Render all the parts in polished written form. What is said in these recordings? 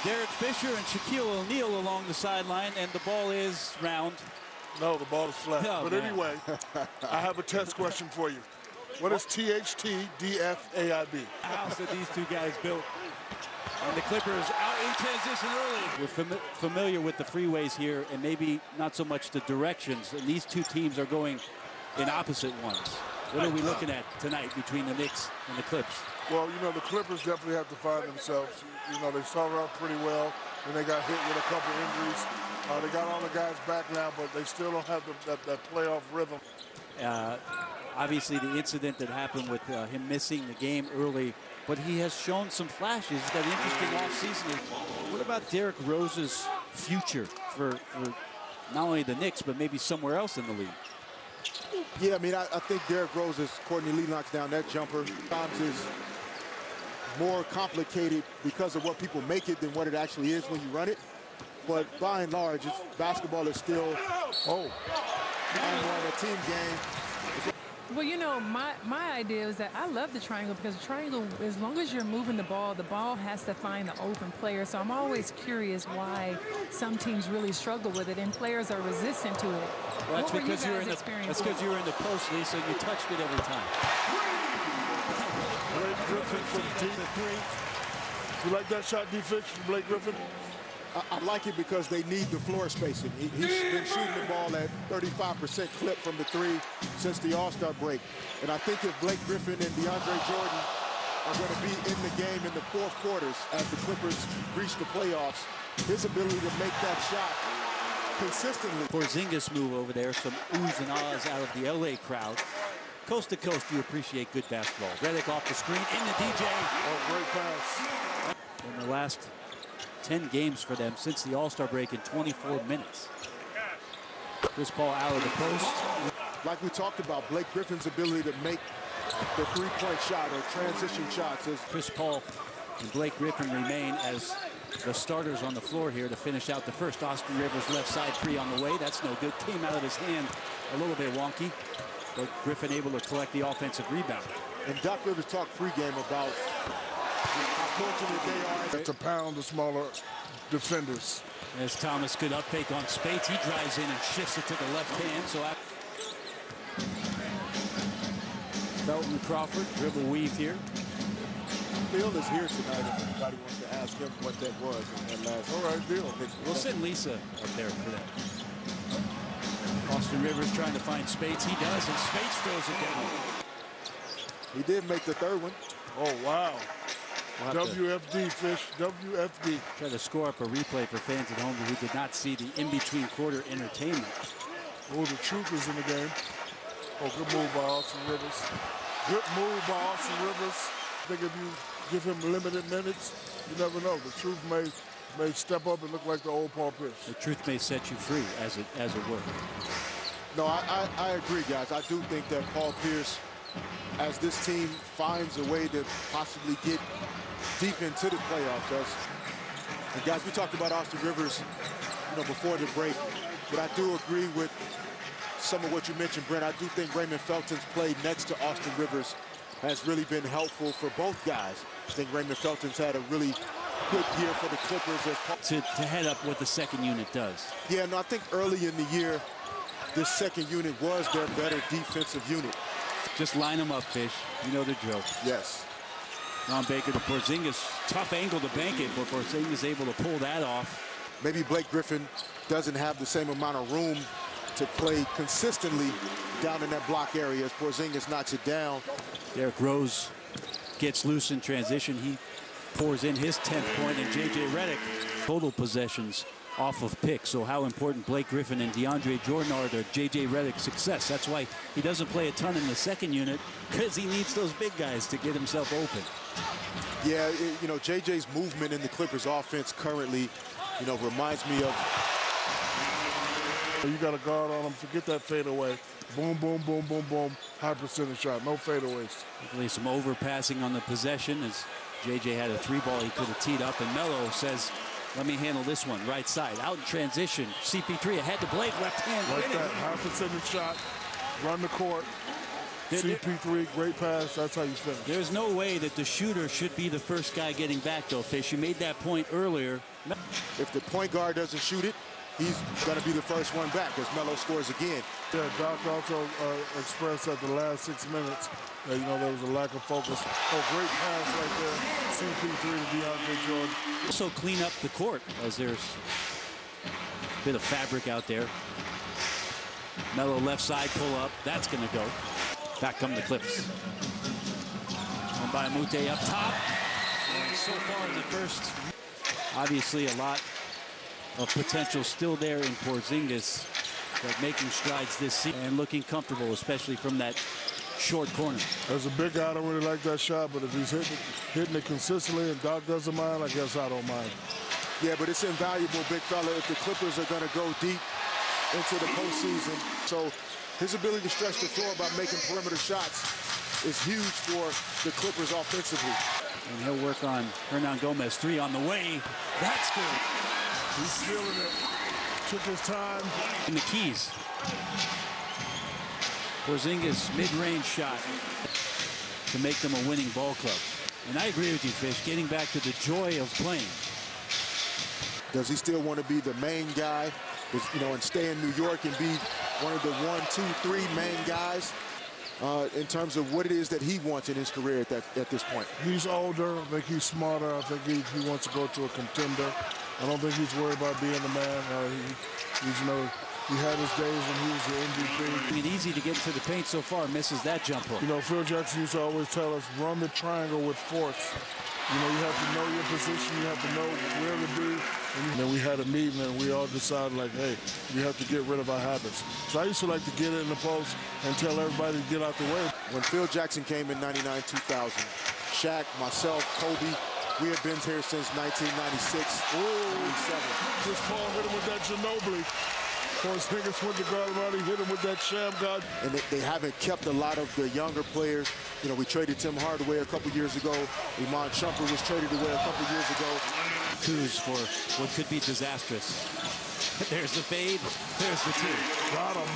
Derek Fisher and Shaquille O'Neal along the sideline, and the ball is round. No, the ball is flat. Oh, but man. anyway, I have a test question for you. What is THTDFAIB? House that these two guys built. And the Clippers out in transition early. We're familiar with the freeways here, and maybe not so much the directions. And these two teams are going in opposite ones. What are we looking at tonight between the Knicks and the Clips? Well, you know, the Clippers definitely have to find themselves. You know, they started off pretty well, and they got hit with a couple injuries. They got all the guys back now, but they still don't have that playoff rhythm. Obviously, the incident that happened with him missing the game early, but he has shown some flashes. He's got an interesting offseason. What about Derrick Rose's future for not only the Knicks, but maybe somewhere else in the league? Yeah, I mean, I think Derrick Rose, as Courtney Lee knocks down that jumper, sometimes is more complicated because of what people make it than what it actually is when you run it. But by and large, basketball is still more of a team game. Well, you know, my idea is that I love the triangle because the triangle, as long as you're moving the ball has to find the open player. So I'm always curious why some teams really struggle with it and players are resistant to it. Well, that's because you were in the post, Lisa, and you touched it every time. Blake Griffin from deep. You like that shot defense from Blake Griffin? I like it because they need the floor spacing. He's been shooting the ball at 35% clip from the three since the All-Star break. And I think if Blake Griffin and DeAndre Jordan are going to be in the game in the fourth quarters as the Clippers reach the playoffs, his ability to make that shot consistently. Porzingis move over there, some oohs and ahs out of the LA crowd. Coast to coast, you appreciate good basketball. Redick off the screen, in the DJ. Oh, great pass. In the last 10 games for them since the All-Star break in 24 minutes. Chris Paul out of the post. Like we talked about, Blake Griffin's ability to make the three-point shot or transition shots. Chris Paul and Blake Griffin remain as the starters on the floor here to finish out the first. Austin Rivers left side three on the way. That's no good. Came out of his hand a little bit wonky, but Griffin able to collect the offensive rebound. And Doc Rivers talked pregame about how fortunate they are to pound the smaller defenders. As Thomas good uptake on Spates, he drives in and shifts it to the left hand. So Felton Crawford, dribble weave here. Phil is here tonight if anybody wants to ask him what that was in that last. All right, deal. We'll send Lisa up there for that. Austin Rivers trying to find Spates. He does, and Spates throws it down. He did make the third one. Oh, wow. WFD, Fish. WFD. Try to score up a replay for fans at home who did not see the in-between quarter entertainment. Oh, the truth is in the game. Oh, good move by Austin Rivers. Good move by Austin Rivers. I think if you give him limited minutes, you never know. The truth may step up and look like the old Paul Pierce. The truth may set you free, as it were. No, I agree, guys. I do think that Paul Pierce, as this team finds a way to possibly get deep into the playoffs. And guys, we talked about Austin Rivers, before the break, but I do agree with some of what you mentioned, Brent. I do think Raymond Felton's play next to Austin Rivers has really been helpful for both guys. I think Raymond Felton's had a really good year for the Clippers. To head up what the second unit does. Yeah, no, I think early in the year, this second unit was their better defensive unit. Just line them up, Fish. You know the drill. Yes. Ron Baker to Porzingis. Tough angle to bank it, but Porzingis able to pull that off. Maybe Blake Griffin doesn't have the same amount of room to play consistently down in that block area as Porzingis knocks it down. Derrick Rose gets loose in transition. He pours in his 10th point, and J.J. Redick total possessions off of picks. So how important Blake Griffin and DeAndre Jordan are to J.J. Redick's success. That's why he doesn't play a ton in the second unit, because he needs those big guys to get himself open. Yeah, J.J.'s movement in the Clippers offense currently, reminds me of... You got a guard on him. Forget that fadeaway. Boom, boom, boom, boom, boom. High percentage shot. No fadeaways. Hopefully some overpassing on the possession as J.J. had a three ball he could have teed up, and Melo says, let me handle this one. Right side, out in transition. CP3 ahead to Blake, left hand. Like that, high percentage shot. Run the court. CP3, great pass. That's how you finish. There's no way that the shooter should be the first guy getting back, though, Fish. You made that point earlier. If the point guard doesn't shoot it, he's going to be the first one back as Melo scores again. Yeah, Doc also expressed at the last 6 minutes that, there was a lack of focus. Oh, great pass right there. CP3 to DeAndre Jordan. Also clean up the court as there's a bit of fabric out there. Melo left side pull up. That's going to go. Back come the Clips. By Mute up top. And so far in the first, obviously a lot of potential still there in Porzingis, but making strides this season and looking comfortable, especially from that short corner. As a big guy, I don't really like that shot, but if he's hitting it consistently and Doc doesn't mind, I guess I don't mind. Yeah, but it's invaluable, big fella, if the Clippers are going to go deep into the postseason. So his ability to stretch the floor by making perimeter shots is huge for the Clippers offensively. And he'll work on Hernan Gomez. 3 on the way. That's good. He's feeling it. Took his time. And the keys. Porzingis mid-range shot to make them a winning ball club. And I agree with you, Fish, getting back to the joy of playing. Does he still want to be the main guy, and stay in New York and be one of the 1, 2, 3 main guys in terms of what it is that he wants in his career at this point? He's older. I think he's smarter. I think he wants to go to a contender. I don't think he's worried about being the man. He had his days when he was the MVP. It's easy to get into the paint so far. Misses that jump hook. Phil Jackson used to always tell us, run the triangle with force. You have to know your position. You have to know where to be. And then we had a meeting and we all decided, hey, we have to get rid of our habits. So I used to like to get it in the post and tell everybody to get out the way. When Phil Jackson came in 99, 2000, Shaq, myself, Kobe, we had been here since 1996. Chris Paul hit him with that Ginobili. Porzingis went to guard around, he hit him with that sham guard. And they haven't kept a lot of the younger players. We traded Tim Hardaway a couple years ago. Iman Shumpert was traded away a couple years ago. Coups for what could be disastrous. There's the fade. There's the 2. Got him.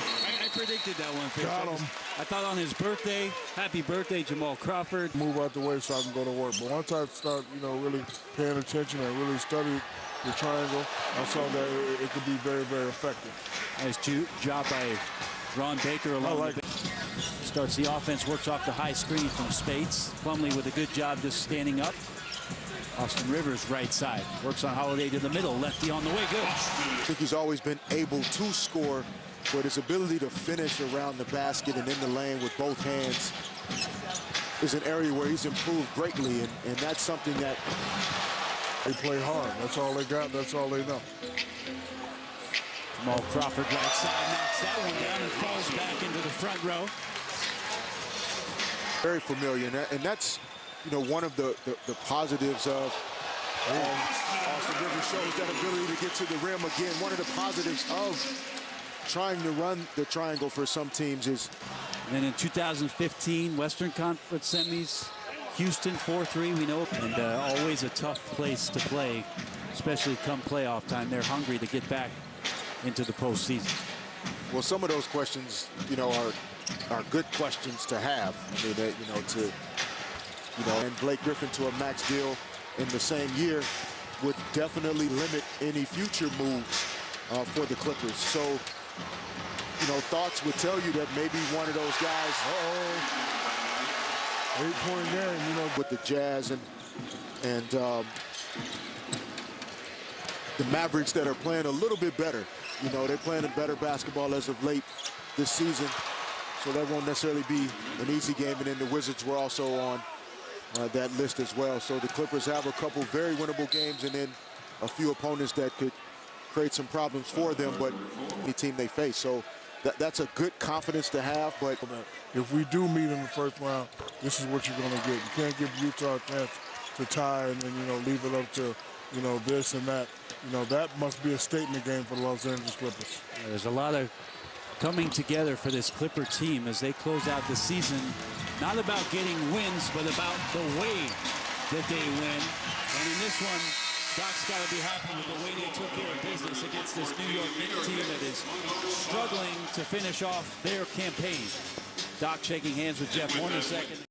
I predicted that one, Fish. Got him. I thought on his birthday, happy birthday, Jamal Crawford. Move out the way so I can go to work. But once I start, really paying attention and really study the triangle, I saw that it could be very, very effective. Nice job by Ron Baker along starts the offense, works off the high screen from Spates. Plumlee with a good job just standing up. Austin Rivers right side. Works on Holiday to the middle. Lefty on the way. Good. I think he's always been able to score, but his ability to finish around the basket and in the lane with both hands is an area where he's improved greatly, and that's something that they play hard. That's all they got. That's all they know. Jamal Crawford right side knocks that one down and falls back into the front row. Very familiar, and that's one of the positives of Austin Rivers shows that ability to get to the rim again. One of the positives of trying to run the triangle for some teams is. And then in 2015 Western Conference semis, Houston 4-3, we know, and always a tough place to play, especially come playoff time. They're hungry to get back into the postseason. Well, some of those questions, are good questions to have. I mean, and Blake Griffin to a max deal in the same year would definitely limit any future moves for the Clippers. So, thoughts would tell you that maybe one of those guys. 8-point game, with the Jazz and the Mavericks that are playing a little bit better. They're playing a better basketball as of late this season. So that won't necessarily be an easy game. And then the Wizards were also on that list as well. So the Clippers have a couple very winnable games and then a few opponents that could create some problems for them, but any team they face. So that's a good confidence to have. But if we do meet in the first round, this is what you're going to get. You can't give Utah a chance to tie and then, leave it up to, this and that. That must be a statement game for the Los Angeles Clippers. There's a lot of coming together for this Clipper team as they close out the season. Not about getting wins, but about the way that they win. And in this one, Doc's got to be happy with the way they took care of business against this New York Knicks team that is struggling to finish off their campaign. Doc shaking hands with Jeff Hornacek.